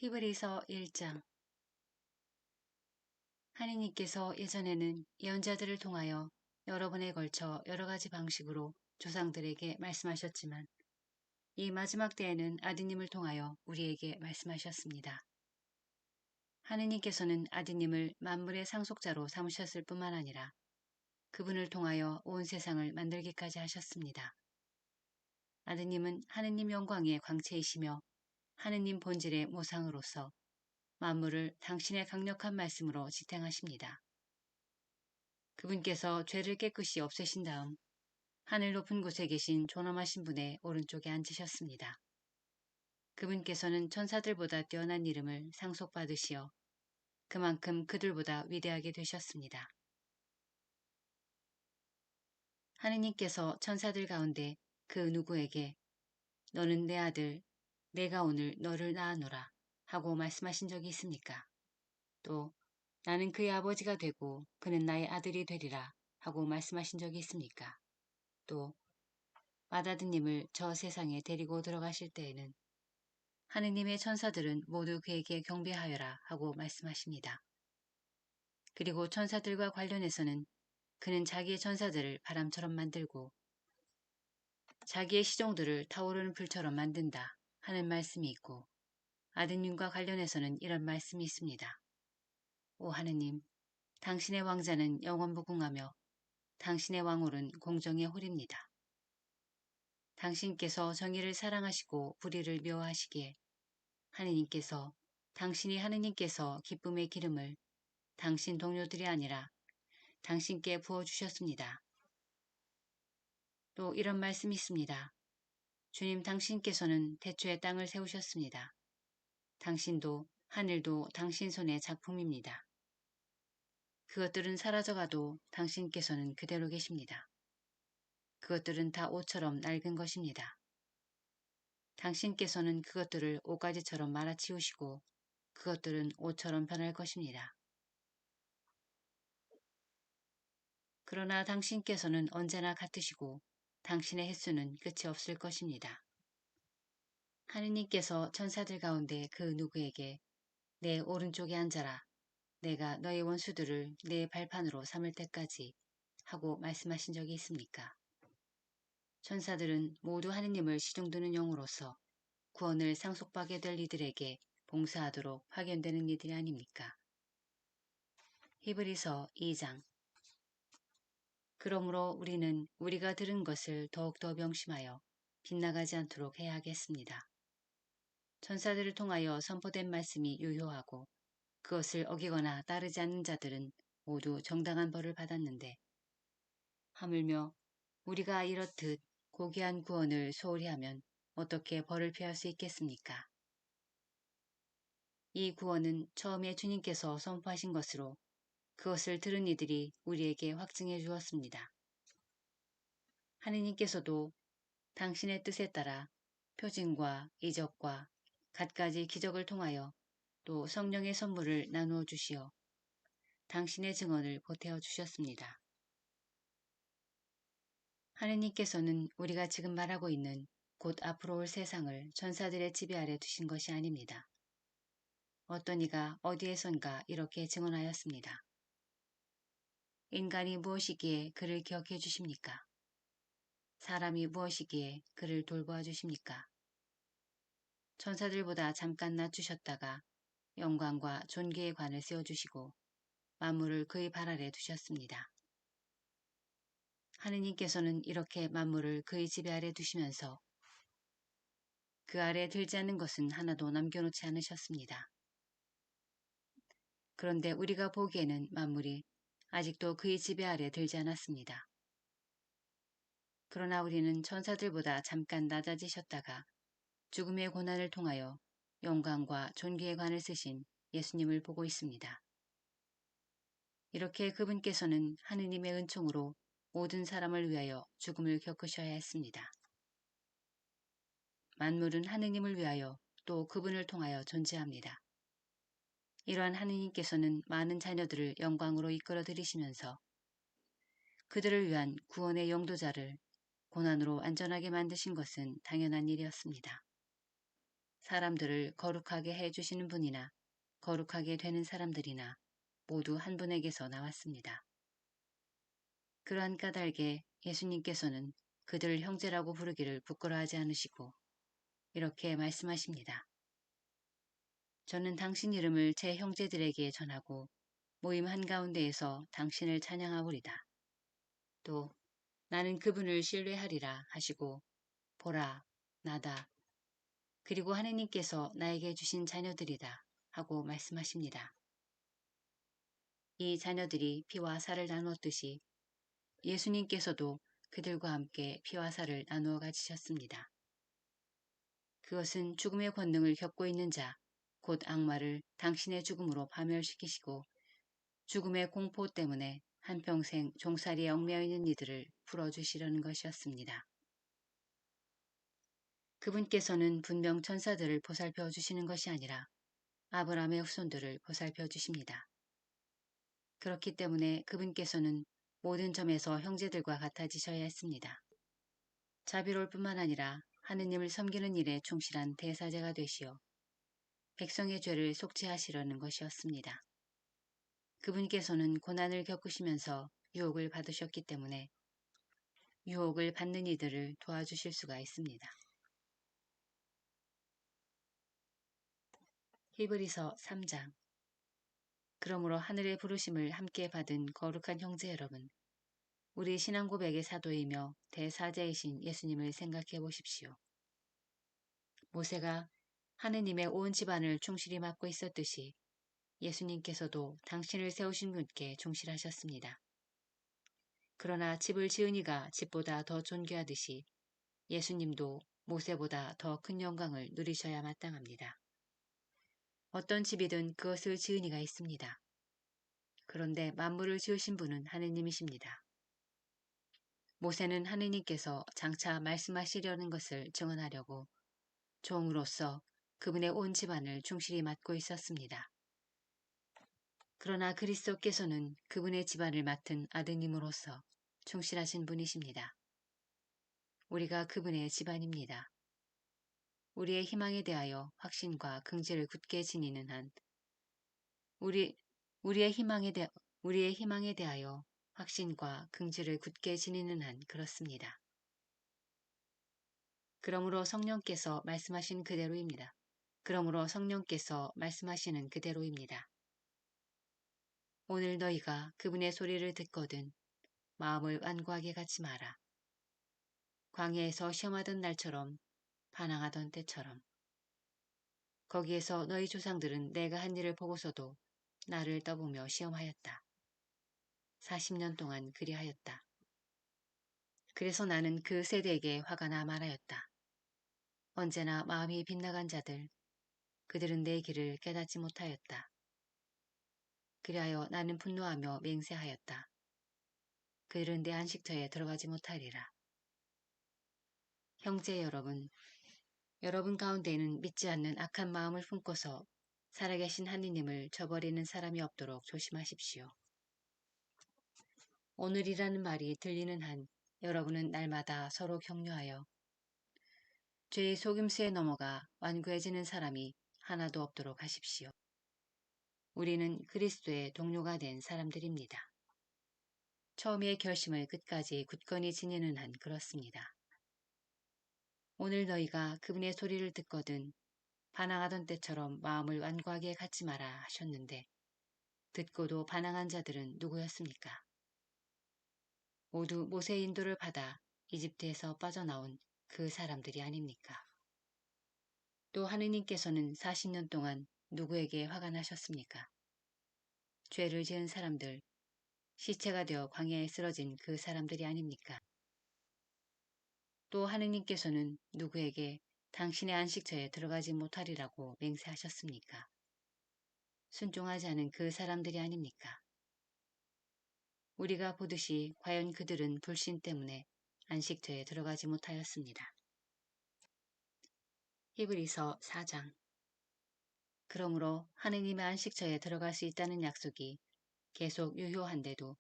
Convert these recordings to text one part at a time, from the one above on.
히브리서 1장. 하느님께서 예전에는 예언자들을 통하여 여러 번에 걸쳐 여러 가지 방식으로 조상들에게 말씀하셨지만 이 마지막 때에는 아드님을 통하여 우리에게 말씀하셨습니다. 하느님께서는 아드님을 만물의 상속자로 삼으셨을 뿐만 아니라 그분을 통하여 온 세상을 만들기까지 하셨습니다. 아드님은 하느님 영광의 광채이시며 하느님 본질의 모상으로서 만물을 당신의 강력한 말씀으로 지탱하십니다. 그분께서 죄를 깨끗이 없애신 다음 하늘 높은 곳에 계신 존엄하신 분의 오른쪽에 앉으셨습니다. 그분께서는 천사들보다 뛰어난 이름을 상속받으시어 그만큼 그들보다 위대하게 되셨습니다. 하느님께서 천사들 가운데 그 누구에게 너는 내 아들, 내가 오늘 너를 낳아노라 하고 말씀하신 적이 있습니까? 또 나는 그의 아버지가 되고 그는 나의 아들이 되리라 하고 말씀하신 적이 있습니까? 또 맏아드님을 저 세상에 데리고 들어가실 때에는 하느님의 천사들은 모두 그에게 경배하여라 하고 말씀하십니다. 그리고 천사들과 관련해서는 그는 자기의 천사들을 바람처럼 만들고 자기의 시종들을 타오르는 불처럼 만든다 하는 말씀이 있고 아드님과 관련해서는 이런 말씀이 있습니다. 오 하느님, 당신의 왕자는 영원무궁하며 당신의 왕홀은 공정의 홀입니다. 당신께서 정의를 사랑하시고 불의를 미워하시기에 하느님께서 당신이 하느님께서 기쁨의 기름을 당신 동료들이 아니라 당신께 부어주셨습니다. 또 이런 말씀이 있습니다. 주님 당신께서는 태초에 땅을 세우셨습니다. 당신도 하늘도 당신 손의 작품입니다. 그것들은 사라져가도 당신께서는 그대로 계십니다. 그것들은 다 옷처럼 낡은 것입니다. 당신께서는 그것들을 옷가지처럼 말아치우시고 그것들은 옷처럼 변할 것입니다. 그러나 당신께서는 언제나 같으시고 당신의 횟수는 끝이 없을 것입니다. 하느님께서 천사들 가운데 그 누구에게 내 오른쪽에 앉아라. 내가 너의 원수들을 내 발판으로 삼을 때까지 하고 말씀하신 적이 있습니까? 천사들은 모두 하느님을 시중드는 영으로서 구원을 상속받게 될 이들에게 봉사하도록 파견되는 이들이 아닙니까? 히브리서 2장. 그러므로 우리는 우리가 들은 것을 더욱더 명심하여 빗나가지 않도록 해야 하겠습니다. 천사들을 통하여 선포된 말씀이 유효하고 그것을 어기거나 따르지 않는 자들은 모두 정당한 벌을 받았는데 하물며 우리가 이렇듯 고귀한 구원을 소홀히 하면 어떻게 벌을 피할 수 있겠습니까? 이 구원은 처음에 주님께서 선포하신 것으로 그것을 들은 이들이 우리에게 확증해 주었습니다. 하느님께서도 당신의 뜻에 따라 표징과 이적과 갖가지 기적을 통하여 또 성령의 선물을 나누어 주시어 당신의 증언을 보태어 주셨습니다. 하느님께서는 우리가 지금 말하고 있는 곧 앞으로 올 세상을 천사들의 지배 아래 두신 것이 아닙니다. 어떤 이가 어디에선가 이렇게 증언하였습니다. 인간이 무엇이기에 그를 기억해 주십니까? 사람이 무엇이기에 그를 돌보아 주십니까? 천사들보다 잠깐 낮추셨다가 영광과 존귀의 관을 세워주시고 만물을 그의 발 아래 두셨습니다. 하느님께서는 이렇게 만물을 그의 지배 아래 두시면서 그 아래 들지 않는 것은 하나도 남겨놓지 않으셨습니다. 그런데 우리가 보기에는 만물이 아직도 그의 지배 아래 들지 않았습니다. 그러나 우리는 천사들보다 잠깐 낮아지셨다가 죽음의 고난을 통하여 영광과 존귀의 관을 쓰신 예수님을 보고 있습니다. 이렇게 그분께서는 하느님의 은총으로 모든 사람을 위하여 죽음을 겪으셔야 했습니다. 만물은 하느님을 위하여 또 그분을 통하여 존재합니다. 이러한 하느님께서는 많은 자녀들을 영광으로 이끌어 들이시면서 그들을 위한 구원의 영도자를 고난으로 안전하게 만드신 것은 당연한 일이었습니다. 사람들을 거룩하게 해주시는 분이나 거룩하게 되는 사람들이나 모두 한 분에게서 나왔습니다. 그러한 까닭에 예수님께서는 그들을 형제라고 부르기를 부끄러워하지 않으시고 이렇게 말씀하십니다. 저는 당신 이름을 제 형제들에게 전하고 모임 한가운데에서 당신을 찬양하오리다. 또 나는 그분을 신뢰하리라 하시고 보라 나다 그리고 하느님께서 나에게 주신 자녀들이다 하고 말씀하십니다. 이 자녀들이 피와 살을 나누었듯이 예수님께서도 그들과 함께 피와 살을 나누어 가지셨습니다. 그것은 죽음의 권능을 겪고 있는 자, 곧 악마를 당신의 죽음으로 파멸시키시고 죽음의 공포 때문에 한평생 종살이에 얽매여 있는 이들을 풀어주시려는 것이었습니다. 그분께서는 분명 천사들을 보살펴 주시는 것이 아니라 아브라함의 후손들을 보살펴 주십니다. 그렇기 때문에 그분께서는 모든 점에서 형제들과 같아지셔야 했습니다. 자비로울 뿐만 아니라 하느님을 섬기는 일에 충실한 대사제가 되시어 백성의 죄를 속죄하시려는 것이었습니다. 그분께서는 고난을 겪으시면서 유혹을 받으셨기 때문에 유혹을 받는 이들을 도와주실 수가 있습니다. 히브리서 3장. 그러므로 하늘의 부르심을 함께 받은 거룩한 형제 여러분, 우리 신앙 고백의 사도이며 대사제이신 예수님을 생각해 보십시오. 모세가 하느님의 온 집안을 충실히 맡고 있었듯이 예수님께서도 당신을 세우신 분께 충실하셨습니다. 그러나 집을 지은 이가 집보다 더 존귀하듯이 예수님도 모세보다 더 큰 영광을 누리셔야 마땅합니다. 어떤 집이든 그것을 지은 이가 있습니다. 그런데 만물을 지으신 분은 하느님이십니다. 모세는 하느님께서 장차 말씀하시려는 것을 증언하려고 종으로서 그분의 온 집안을 충실히 맡고 있었습니다. 그러나 그리스도께서는 그분의 집안을 맡은 아드님으로서 충실하신 분이십니다. 우리가 그분의 집안입니다. 우리의 희망에 대하여 확신과 긍지를 굳게 지니는 한 우리의 희망에 대하여 확신과 긍지를 굳게 지니는 한 그렇습니다. 그러므로 성령께서 말씀하신 그대로입니다. 그러므로 성령께서 말씀하시는 그대로입니다. 오늘 너희가 그분의 소리를 듣거든 마음을 완고하게 갖지 마라. 광야에서 시험하던 날처럼 반항하던 때처럼 거기에서 너희 조상들은 내가 한 일을 보고서도 나를 떠보며 시험하였다. 40년 동안 그리하였다. 그래서 나는 그 세대에게 화가 나 말하였다. 언제나 마음이 빗나간 자들, 그들은 내 길을 깨닫지 못하였다. 그리하여 나는 분노하며 맹세하였다. 그들은 내 안식처에 들어가지 못하리라. 형제 여러분, 여러분 가운데에는 믿지 않는 악한 마음을 품고서 살아계신 하느님을 저버리는 사람이 없도록 조심하십시오. 오늘이라는 말이 들리는 한 여러분은 날마다 서로 격려하여 죄의 속임수에 넘어가 완고해지는 사람이 하나도 없도록 하십시오. 우리는 그리스도의 동료가 된 사람들입니다. 처음의 결심을 끝까지 굳건히 지니는 한 그렇습니다. 오늘 너희가 그분의 소리를 듣거든 반항하던 때처럼 마음을 완고하게 갖지 마라 하셨는데 듣고도 반항한 자들은 누구였습니까? 모두 모세의 인도를 받아 이집트에서 빠져나온 그 사람들이 아닙니까? 또 하느님께서는 40년 동안 누구에게 화가 나셨습니까? 죄를 지은 사람들, 시체가 되어 광야에 쓰러진 그 사람들이 아닙니까? 또 하느님께서는 누구에게 당신의 안식처에 들어가지 못하리라고 맹세하셨습니까? 순종하지 않은 그 사람들이 아닙니까? 우리가 보듯이 과연 그들은 불신 때문에 안식처에 들어가지 못하였습니다. 히브리서 4장. 그러므로 하느님의 안식처에 들어갈 수 있다는 약속이 계속 유효한데도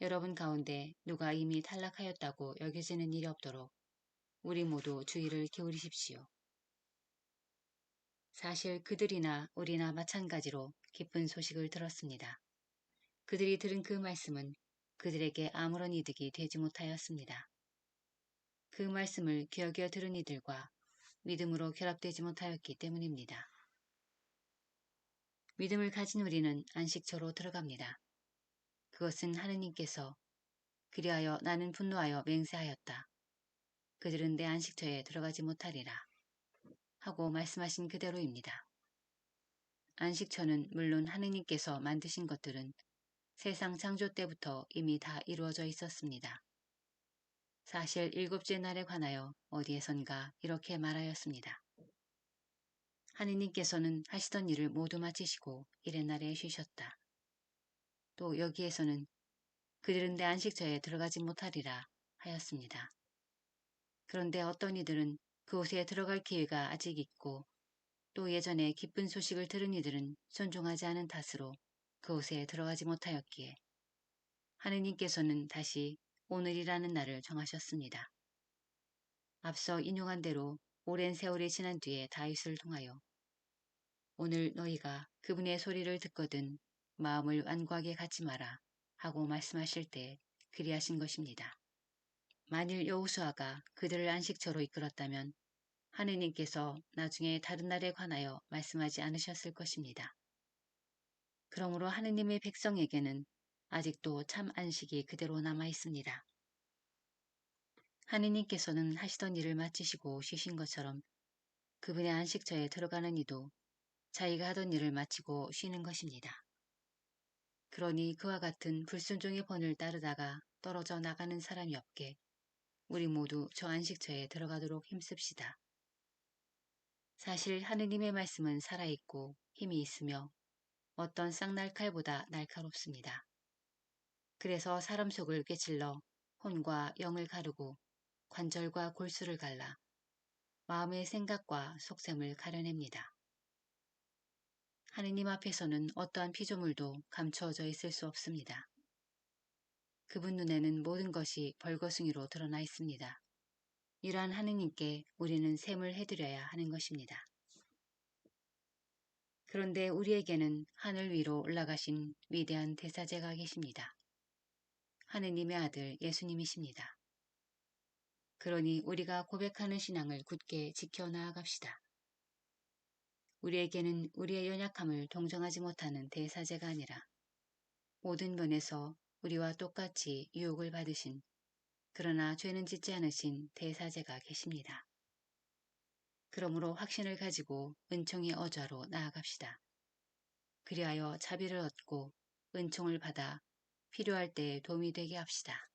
여러분 가운데 누가 이미 탈락하였다고 여겨지는 일이 없도록 우리 모두 주의를 기울이십시오. 사실 그들이나 우리나 마찬가지로 기쁜 소식을 들었습니다. 그들이 들은 그 말씀은 그들에게 아무런 이득이 되지 못하였습니다. 그 말씀을 기어겨 들은 이들과 믿음으로 결합되지 못하였기 때문입니다. 믿음을 가진 우리는 안식처로 들어갑니다. 그것은 하느님께서 그리하여 나는 분노하여 맹세하였다. 그들은 내 안식처에 들어가지 못하리라 하고 말씀하신 그대로입니다. 안식처는 물론 하느님께서 만드신 것들은 세상 창조 때부터 이미 다 이루어져 있었습니다. 사실 일곱째 날에 관하여 어디에선가 이렇게 말하였습니다. 하느님께서는 하시던 일을 모두 마치시고 일의 날에 쉬셨다. 또 여기에서는 그들은 내 안식처에 들어가지 못하리라 하였습니다. 그런데 어떤 이들은 그곳에 들어갈 기회가 아직 있고 또 예전에 기쁜 소식을 들은 이들은 순종하지 않은 탓으로 그곳에 들어가지 못하였기에 하느님께서는 다시 오늘이라는 날을 정하셨습니다. 앞서 인용한 대로 오랜 세월이 지난 뒤에 다윗을 통하여 오늘 너희가 그분의 소리를 듣거든 마음을 완고하게 갖지 마라 하고 말씀하실 때 그리하신 것입니다. 만일 여호수아가 그들을 안식처로 이끌었다면 하느님께서 나중에 다른 날에 관하여 말씀하지 않으셨을 것입니다. 그러므로 하느님의 백성에게는 아직도 참 안식이 그대로 남아 있습니다. 하느님께서는 하시던 일을 마치시고 쉬신 것처럼 그분의 안식처에 들어가는 이도 자기가 하던 일을 마치고 쉬는 것입니다. 그러니 그와 같은 불순종의 번을 따르다가 떨어져 나가는 사람이 없게 우리 모두 저 안식처에 들어가도록 힘씁시다. 사실 하느님의 말씀은 살아있고 힘이 있으며 어떤 쌍날칼보다 날카롭습니다. 그래서 사람 속을 꿰찔러 혼과 영을 가르고 관절과 골수를 갈라 마음의 생각과 속셈을 가려냅니다. 하느님 앞에서는 어떠한 피조물도 감추어져 있을 수 없습니다. 그분 눈에는 모든 것이 벌거숭이로 드러나 있습니다. 이러한 하느님께 우리는 셈을 해드려야 하는 것입니다. 그런데 우리에게는 하늘 위로 올라가신 위대한 대사제가 계십니다. 하느님의 아들 예수님이십니다. 그러니 우리가 고백하는 신앙을 굳게 지켜나아갑시다. 우리에게는 우리의 연약함을 동정하지 못하는 대사제가 아니라 모든 면에서 우리와 똑같이 유혹을 받으신 그러나 죄는 짓지 않으신 대사제가 계십니다. 그러므로 확신을 가지고 은총의 어좌로 나아갑시다. 그리하여 자비를 얻고 은총을 받아 필요할 때 도움이 되게 합시다.